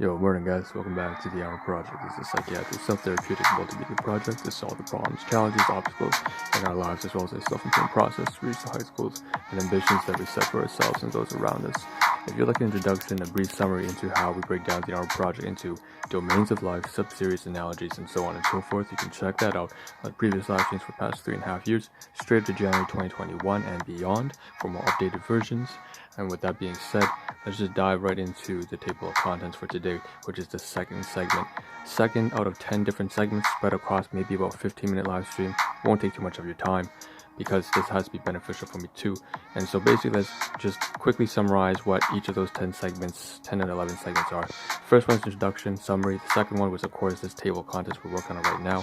Yo, morning guys, welcome back to the Ahn Rho Project. This is a psychiatric self-therapeutic multimedia project to solve the problems, challenges, obstacles in our lives, as well as a self-improvement process to reach the heights, goals, and ambitions that we set for ourselves and those around us. If you'd like an introduction, a brief summary into how we break down the Ahn Rho Project into domains of life, sub-series, analogies, and so on and so forth, you can check that out on previous live streams for the past 3.5 years, straight up to January 2021 and beyond for more updated versions. And with that being said, let's just dive right into the table of contents for today, which is the second segment. Second out of 10 different segments spread across maybe about 15-minute live stream. Won't take too much of your time because this has to be beneficial for me too. And so basically, let's just quickly summarize what each of those 10 and 11 segments are. First one is introduction, summary. The second one was, of course, this table of contents we're working on right now.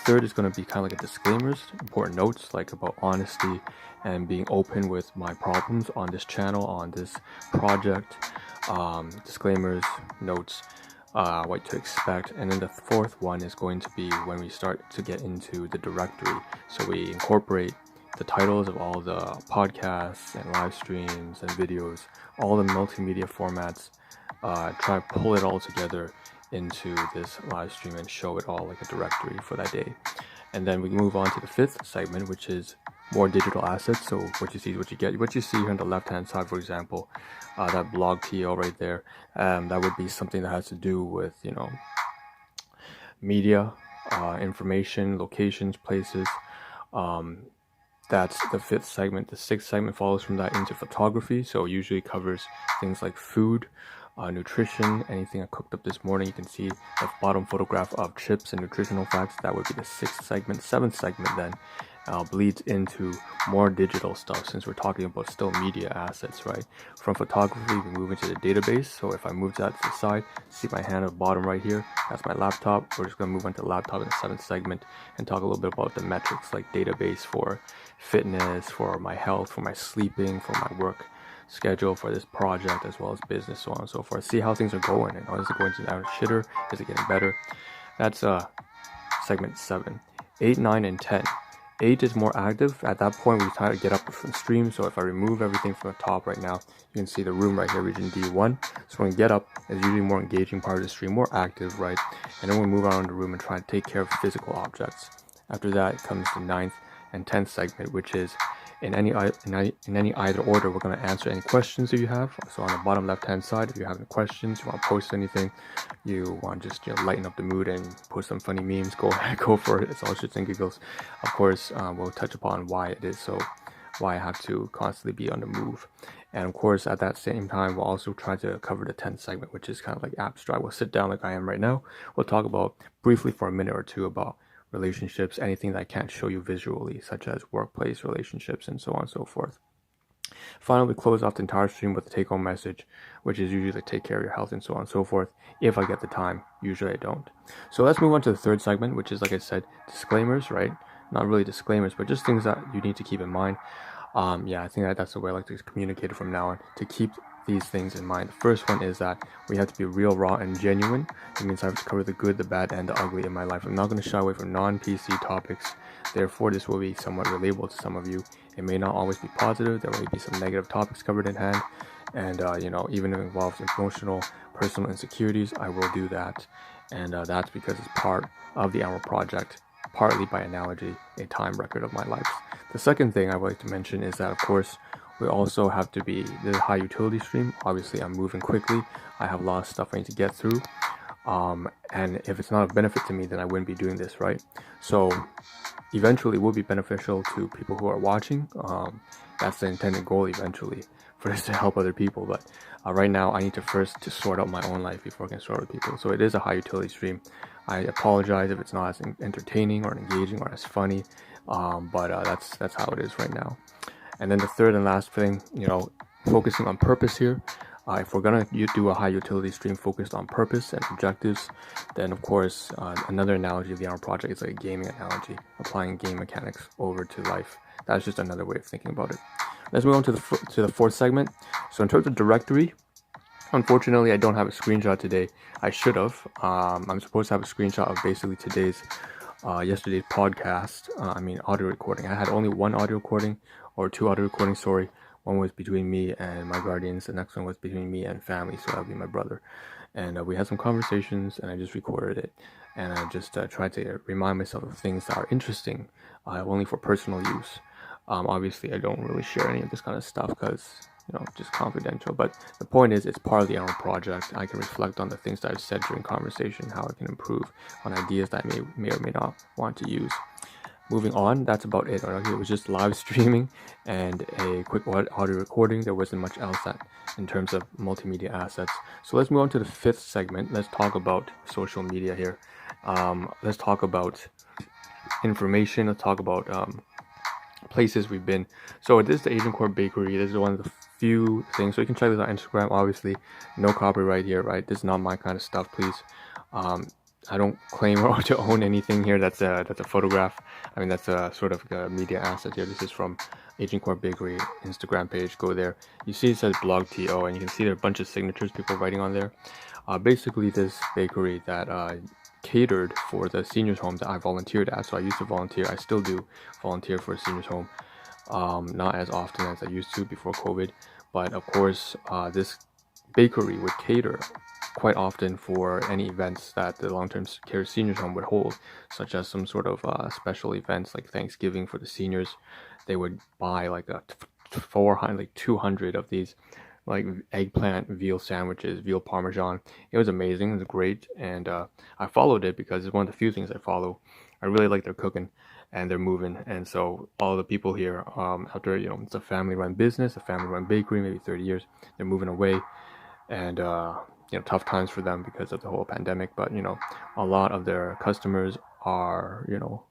Third is going to be kind of like a disclaimers, important notes like about honesty and being open with my problems on this channel, on this project, disclaimers, notes, what to expect. And then the fourth one is going to be when we start to get into the directory. So we incorporate the titles of all the podcasts and live streams and videos, all the multimedia formats, try to pull it all together into this live stream and show it all like a directory for that day. And then we move on to the fifth segment, which is more digital assets. So what you see is what you get. What you see here on the left hand side, for example, that blog TL right there, that would be something that has to do with, media, information, locations, places. That's the fifth segment. The sixth segment follows from that into photography. So it usually covers things like food, nutrition, anything I cooked up this morning. You can see the bottom photograph of chips and nutritional facts. That would be the sixth segment. Seventh segment then bleeds into more digital stuff, since we're talking about still media assets, right? From photography, we move into the database. So if I move that to the side, see my hand at the bottom right here, that's my laptop. We're just going to move on to the laptop in the seventh segment and talk a little bit about the metrics like database for fitness, for my health, for my sleeping, for my work schedule, for this project, as well as business, so on and so forth. See how things are going, and is it going to down shitter? Is it getting better? That's segment 7. 8, 9, and 10. 8 is more active. At that point, we try to get up from stream. So if I remove everything from the top right now, you can see the room right here, region D1. So when we get up, it's usually more engaging part of the stream, more active, right? And then we move around the room and try to take care of physical objects. After that comes the 9th and 10th segment, which is in any either order. We're going to answer any questions that you have. So on the bottom left hand side, if you have any questions, you want to post anything, you want to just lighten up the mood and post some funny memes, go ahead, go for it. It's all shits and giggles. Of course, we'll touch upon why it is so, why I have to constantly be on the move. And of course, at that same time, we'll also try to cover the 10th segment, which is kind of like abstract. We'll sit down like I am right now. We'll talk about briefly for a minute or two about relationships, anything that I can't show you visually, such as workplace relationships and so on and so forth. Finally, we close off the entire stream with a take-home message, which is usually like take care of your health and so on and so forth. If I get the time, usually I don't. So let's move on to the third segment, which is, like I said, disclaimers, right? Not really disclaimers, but just things that you need to keep in mind. I think that's the way I like to communicate it from now on, to keep these things in mind. The first one is that we have to be real, raw, and genuine. It means I have to cover the good, the bad, and the ugly in my life. I'm not going to shy away from non-PC topics. Therefore, this will be somewhat relatable to some of you. It may not always be positive. There may be some negative topics covered in hand. And, even if it involves emotional, personal insecurities, I will do that. And that's because it's part of the Ahn Rho Project, partly by analogy, a time record of my life. The second thing I would like to mention is that, of course, we also have to be the high utility stream. Obviously, I'm moving quickly. I have a lot of stuff I need to get through. And if it's not a benefit to me, then I wouldn't be doing this, right? So eventually it will be beneficial to people who are watching. That's the intended goal eventually, for this to help other people. But right now, I need to first sort out my own life before I can sort out people. So it is a high utility stream. I apologize if it's not as entertaining or engaging or as funny, but that's how it is right now. And then the third and last thing, focusing on purpose here. If we're going to do a high utility stream focused on purpose and objectives, then of course, another analogy of the Ahn Rho Project is like a gaming analogy, applying game mechanics over to life. That's just another way of thinking about it. Let's move on to the fourth segment. So in terms of directory, unfortunately, I don't have a screenshot today. I should have. I'm supposed to have a screenshot of basically yesterday's podcast. Audio recording. I had only one audio recording, or two audio recordings, sorry, One was between me and my guardians. The next one was between me and family, so that would be my brother. And we had some conversations, and I just recorded it. And I just tried to remind myself of things that are interesting, only for personal use. Obviously, I don't really share any of this kind of stuff because, just confidential. But the point is, it's part of the Ahn Rho Project. I can reflect on the things that I've said during conversation, how I can improve on ideas that I may or may not want to use. Moving on, that's about it. It was just live streaming and a quick audio recording. There wasn't much else in terms of multimedia assets. So let's move on to the fifth segment. Let's talk about social media here. Let's talk about information. Let's talk about places we've been. So this is the Asian Core Bakery. This is one of the few things. So you can check this out on Instagram. Obviously, no copyright here, right? This is not my kind of stuff, please. I don't claim to own anything here. That's a photograph. I mean, that's a sort of a media asset here. This is from Agent Core Bakery Instagram page. Go there. You see it says blog TO, and you can see there are a bunch of signatures people writing on there. Basically, this bakery that catered for the seniors home that I volunteered at. So I used to volunteer. I still do volunteer for a seniors home. Not as often as I used to before COVID, but of course, this bakery would cater quite often for any events that the long-term care seniors home would hold, such as some sort of special events like Thanksgiving for the seniors. They would buy like 200 of these like eggplant veal sandwiches, veal parmesan. It was amazing. It was great, and I followed it because it's one of the few things I follow. I really like their cooking and their moving, and so all the people here, after it's a family-run business, a family-run bakery, maybe 30 years, they're moving away, and tough times for them because of the whole pandemic. But a lot of their customers are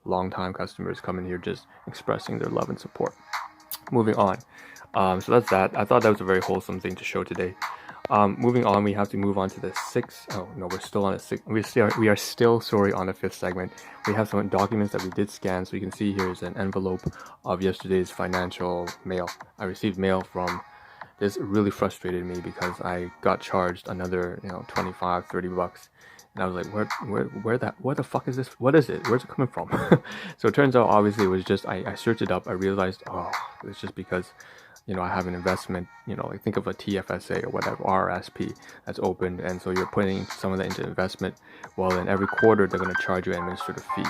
long-time customers coming here just expressing their love and support. Moving on. So that's that. I thought that was a very wholesome thing to show today. Moving on, we have to move on to the sixth. Oh no, we're still on the sixth. We are still on the fifth segment. We have some documents that we did scan. So you can see here is an envelope of yesterday's financial mail. I received mail from. This really frustrated me because I got charged another 25, 30 bucks. And I was like, what the fuck is this? What is it? Where's it coming from? So it turns out, obviously, it was just, I searched it up. I realized, it's just because, I have an investment, like think of a TFSA or whatever, RRSP that's opened. And so you're putting some of that into investment. Well, then every quarter, they're going to charge you an administrative fee.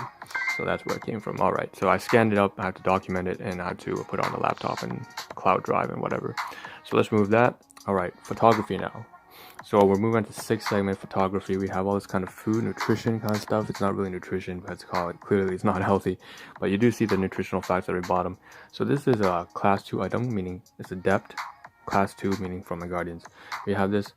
So that's where it came from. All right. So I scanned it up. I have to document it, and I have to put it on the laptop and cloud drive and whatever. So let's move that. All right. Photography now. So we're moving on to sixth segment, photography. We have all this kind of food, nutrition kind of stuff. It's not really nutrition, but clearly it's not healthy. But you do see the nutritional facts at the bottom. So this is a class 2 item, meaning it's a depth. Class 2, meaning from the Guardians. We have this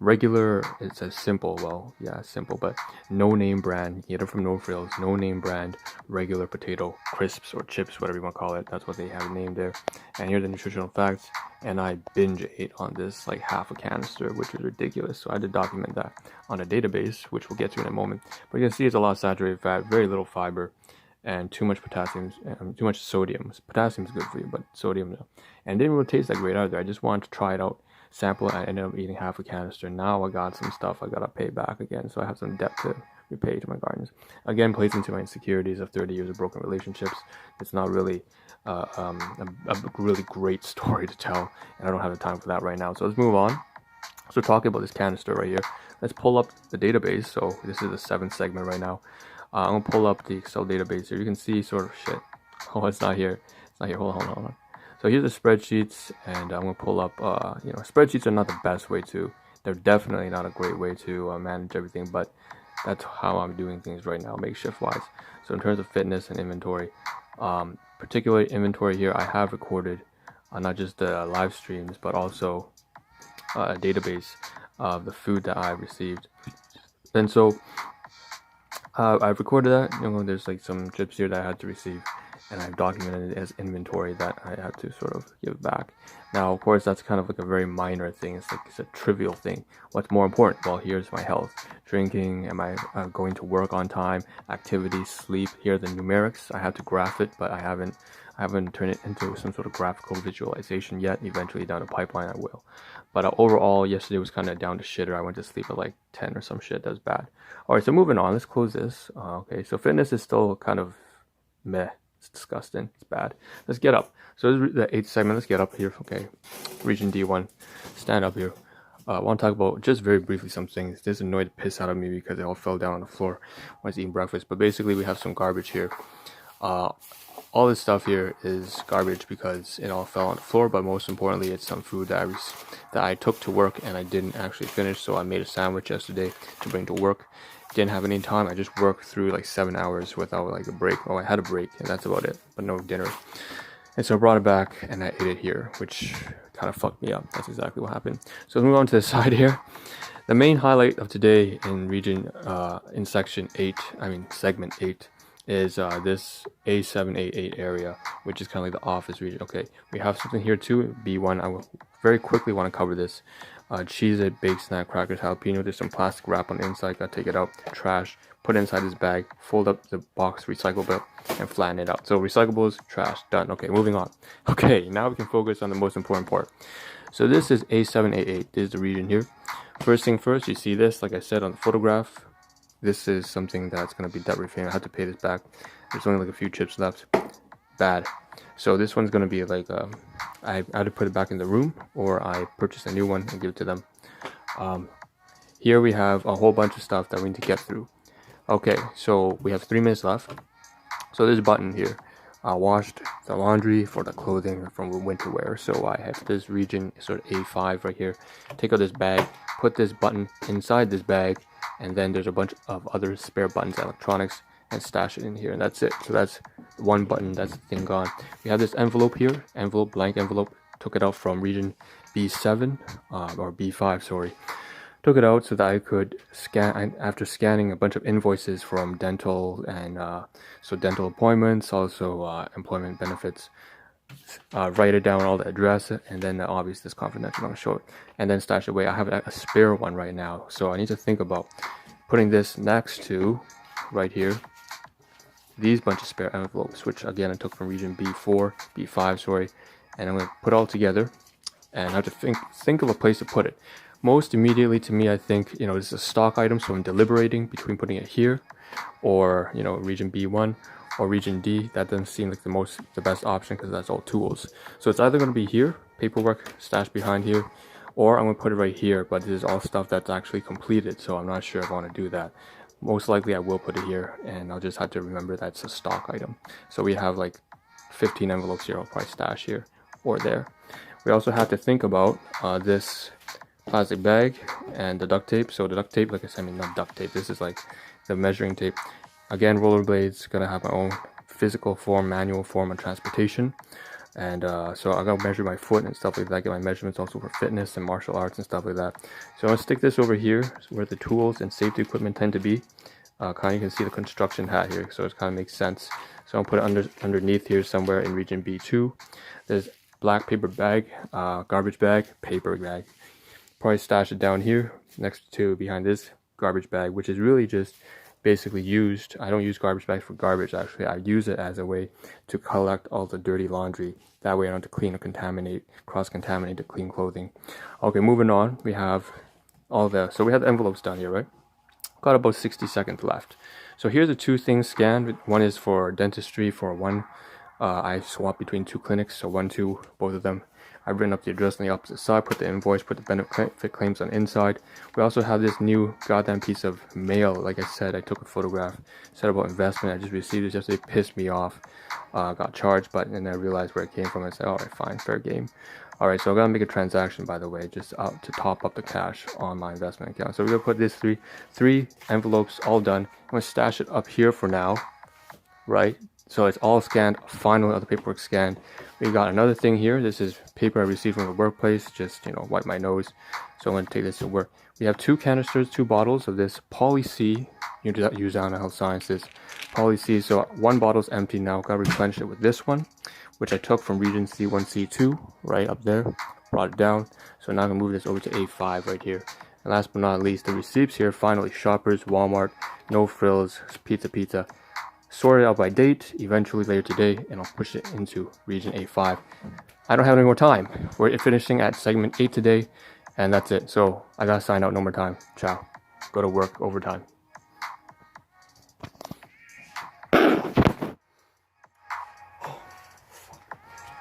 regular, it says simple, well, yeah, simple, but no name brand. You get it from No Frills, no name brand, regular potato crisps or chips, whatever you want to call it. That's what they have named there. And here are the nutritional facts. And I binge ate on this like half a canister, which is ridiculous. So I had to document that on a database, which we'll get to in a moment. But you can see it's a lot of saturated fat, very little fiber, and too much potassium, too much sodium. Potassium is good for you, but sodium no. And it didn't really taste that great either. I just wanted to try it out, sample it. I ended up eating half a canister. Now I got some stuff I gotta pay back again, so I have some debt to repay to my gardens. Again, plays into my insecurities of 30 years of broken relationships. It's not really a really great story to tell, and I don't have the time for that right now. So let's move on. So talking about this canister right here, let's pull up the database. So this is the 7th segment right now. I'm gonna pull up the Excel database here. You can see sort of shit. Oh, it's not here. It's not here. Hold on. So here's the spreadsheets, and I'm gonna pull up. Spreadsheets are not the best way to. They're definitely not a great way to manage everything, but that's how I'm doing things right now, makeshift wise. So in terms of fitness and inventory, particularly inventory here, I have recorded not just the live streams, but also a database of the food that I received. And so I've recorded that. There's like some chips here that I had to receive, and I've documented it as inventory that I had to sort of give back. Now, of course, that's kind of like a very minor thing. It's a trivial thing. What's more important? Well, here's my health, drinking, am I going to work on time, activities, sleep. Here are the numerics. I have to graph it, but I haven't turned it into some sort of graphical visualization yet. Eventually down the pipeline I will. But overall, yesterday was kind of down to shitter. I went to sleep at like 10 or some shit. That was bad. All right, so moving on. Let's close this. Okay, so fitness is still kind of meh. It's disgusting. It's bad. Let's get up. So this is the 8th segment. Let's get up here. Okay, region D1. Stand up here. I want to talk about just very briefly some things. This annoyed the piss out of me because they all fell down on the floor when I was eating breakfast. But basically, we have some garbage here. All this stuff here is garbage because it all fell on the floor. But most importantly, it's some food that I took to work and I didn't actually finish. So I made a sandwich yesterday to bring to work. Didn't have any time. I just worked through like 7 hours without like a break. Oh, I had a break and that's about it, but no dinner. And so I brought it back and I ate it here, which kind of fucked me up. That's exactly what happened. So let's move on to the side here. The main highlight of today in segment 8 is this A788 area, which is kind of like the office region. Okay, we have something here too, B1. I will very quickly want to cover this. Cheese it, baked snack, crackers, jalapeno. There's some plastic wrap on the inside. Gotta take it out. Trash. Put it inside this bag. Fold up the box, recycle it, and flatten it out. So recyclables, trash, done. Okay, moving on. Okay, now we can focus on the most important part. So this is A788. This is the region here. First thing first, you see this, like I said on the photograph. This is something that's gonna be debt repayment. I have to pay this back. There's only like a few chips left. Bad. So this one's gonna be like I either put it back in the room or I purchase a new one and give it to them. Here we have a whole bunch of stuff that we need to get through. Okay, so we have 3 minutes left. So there's a button here. I washed the laundry for the clothing from winter wear. So I have this region, sort of A5 right here. Take out this bag, put this button inside this bag, and then there's a bunch of other spare buttons, electronics, and stash it in here, and that's it. So that's one button, that's the thing gone. We have this envelope here, blank envelope. Took it out from region B7 or B5, sorry. Took it out so that I could scan, after scanning a bunch of invoices from dental and so dental appointments, also employment benefits. Write it down, all the address, and then obviously this confidential, I'm gonna show it, and then stash it away. I have a spare one right now, so I need to think about putting this next to right here these bunch of spare envelopes, which again I took from region B5, sorry, and I'm gonna put all together, and I have to think of a place to put it. Most immediately to me, I think, you know, this is a stock item, so I'm deliberating between putting it here or, you know, region B1 or region D. That doesn't seem like the best option because that's all tools. So it's either going to be here, paperwork stashed behind here, or I'm going to put it right here, but this is all stuff that's actually completed, so I'm not sure if I want to do that. Most likely I will put it here, and I'll just have to remember that's a stock item. So we have like 15 envelopes here. I'll probably stash here or there. We also have to think about this plastic bag and the duct tape. So the duct tape, like I said, I mean not duct tape, this is like the measuring tape. Again, rollerblades, gonna have my own physical form, manual form of transportation. And so I gotta measure my foot and stuff like that, get my measurements also for fitness and martial arts and stuff like that. So I'm gonna stick this over here where the tools and safety equipment tend to be. Kind of, you can see the construction hat here, so it kind of makes sense. So I'll put it underneath here somewhere in region B2. There's black paper bag, garbage bag, paper bag. Probably stash it down here next to behind this garbage bag, which is really just basically used. I don't use garbage bags for garbage, actually. I use it as a way to collect all the dirty laundry. That way I don't have to clean or contaminate, cross-contaminate the clean clothing. Okay, moving on. We have so we have the envelopes down here, right? Got about 60 seconds left. So here's the 2 things scanned. One is for dentistry for one. I swapped between 2 clinics, so 1, 2, both of them. I've written up the address on the opposite side, put the invoice, put the benefit claims on the inside. We also have this new goddamn piece of mail. Like I said, I took a photograph, said about investment. I just received it yesterday, pissed me off. Got charged, but then I realized where it came from. I said, all right, fine, fair game. All right, so I'm gonna make a transaction, by the way, just to top up the cash on my investment account. So we're gonna put this three envelopes all done. I'm gonna stash it up here for now, right? So it's all scanned, finally all the paperwork scanned. We got another thing here. This is paper I received from the workplace, just, you know, wipe my nose. So I'm going to take this to work. We have 2 canisters, 2 bottles of this Poly-C. You use that on Health Sciences. Poly-C, so 1 bottle's empty now. Got to replenish it with this one, which I took from region C1, C2, right up there. Brought it down. So now I'm going to move this over to A5 right here. And last but not least, the receipts here. Finally, Shoppers, Walmart, No Frills, Pizza. Sorted out by date, eventually later today, and I'll push it into region A5. I don't have any more time. We're finishing at segment 8 today, and that's it. So I gotta sign out, no more time. Ciao. Go to work overtime.